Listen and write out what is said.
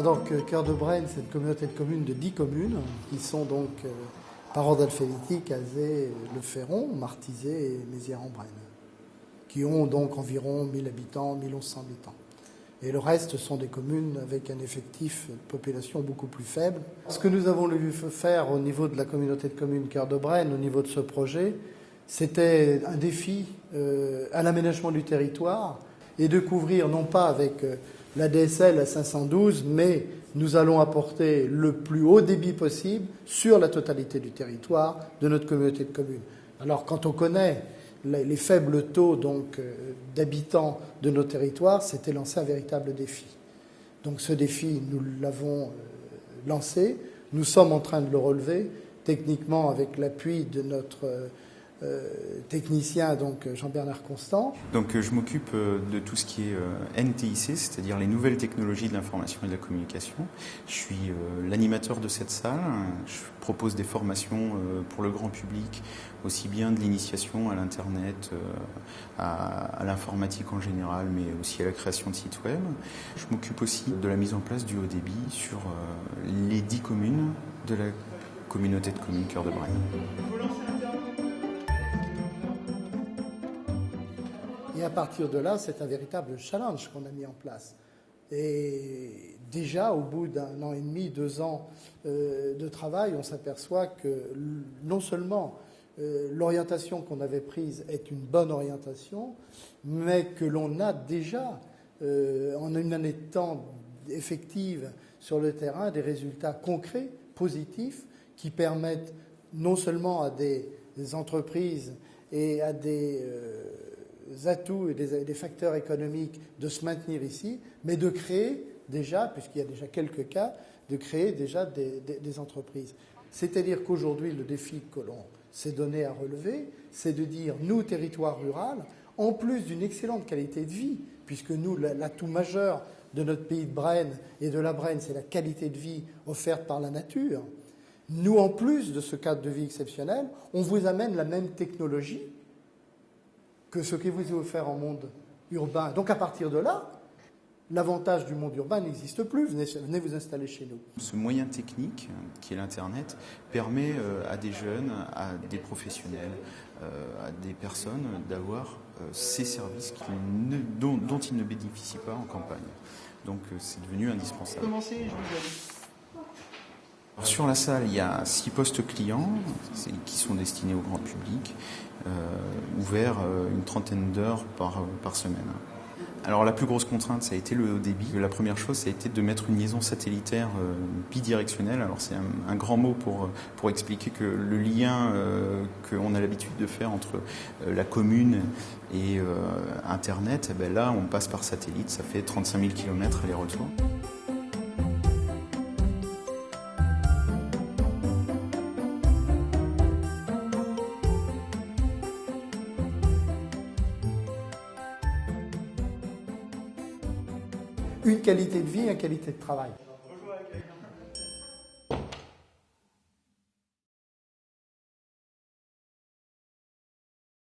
Alors que Cœur de Brenne, c'est une communauté de communes de 10 communes qui sont donc par ordre alphabétique Azé, Le Ferron, Martizé et Mézières-en-Brenne, qui ont donc environ 1000 habitants, 1100 habitants. Et le reste sont des communes avec un effectif de population beaucoup plus faible. Ce que nous avons voulu faire au niveau de la communauté de communes Cœur de Brenne, au niveau de ce projet, c'était un défi à l'aménagement du territoire et de couvrir non pas avec la DSL à 512, mais nous allons apporter le plus haut débit possible sur la totalité du territoire de notre communauté de communes. Alors quand on connaît les faibles taux d'habitants de nos territoires, c'était lancé un véritable défi. Donc ce défi, nous l'avons lancé. Nous sommes en train de le relever techniquement avec l'appui de notre technicien, donc Jean-Bernard Constant. Donc je m'occupe de tout ce qui est NTIC, c'est-à-dire les nouvelles technologies de l'information et de la communication. Je suis l'animateur de cette salle. Je propose des formations pour le grand public, aussi bien de l'initiation à l'Internet, à l'informatique en général, mais aussi à la création de sites web. Je m'occupe aussi de la mise en place du haut débit sur les 10 communes de la communauté de communes Cœur de Brenne. Et à partir de là, c'est un véritable challenge qu'on a mis en place. Et déjà, au bout d'un an et demi, 2 ans de travail, on s'aperçoit que non seulement l'orientation qu'on avait prise est une bonne orientation, mais que l'on a déjà, en une année de temps effective sur le terrain, des résultats concrets, positifs, qui permettent non seulement à des entreprises et à des atouts et des facteurs économiques de se maintenir ici, mais de créer déjà, puisqu'il y a déjà quelques cas, de créer déjà des entreprises. C'est-à-dire qu'aujourd'hui, le défi que l'on s'est donné à relever, c'est de dire, nous, territoire rural, en plus d'une excellente qualité de vie, puisque nous, l'atout majeur de notre pays de Brenne et de la Brenne, c'est la qualité de vie offerte par la nature, nous, en plus de ce cadre de vie exceptionnel, on vous amène la même technologie que ce qui vous est offert en monde urbain. Donc à partir de là, l'avantage du monde urbain n'existe plus. Venez vous installer chez nous. Ce moyen technique, qui est l'Internet, permet à des jeunes, à des professionnels, à des personnes d'avoir ces services dont ils ne bénéficient pas en campagne. Donc c'est devenu indispensable. Commencez, je vous aide. Alors, sur la salle, il y a 6 postes clients qui sont destinés au grand public, ouverts une trentaine d'heures par semaine. Alors la plus grosse contrainte, ça a été le haut débit. La première chose, ça a été de mettre une liaison satellitaire bidirectionnelle. Alors c'est un grand mot pour expliquer que le lien qu'on a l'habitude de faire entre la commune et Internet, eh ben là on passe par satellite, ça fait 35 000 km aller-retour. Une qualité de vie, une qualité de travail.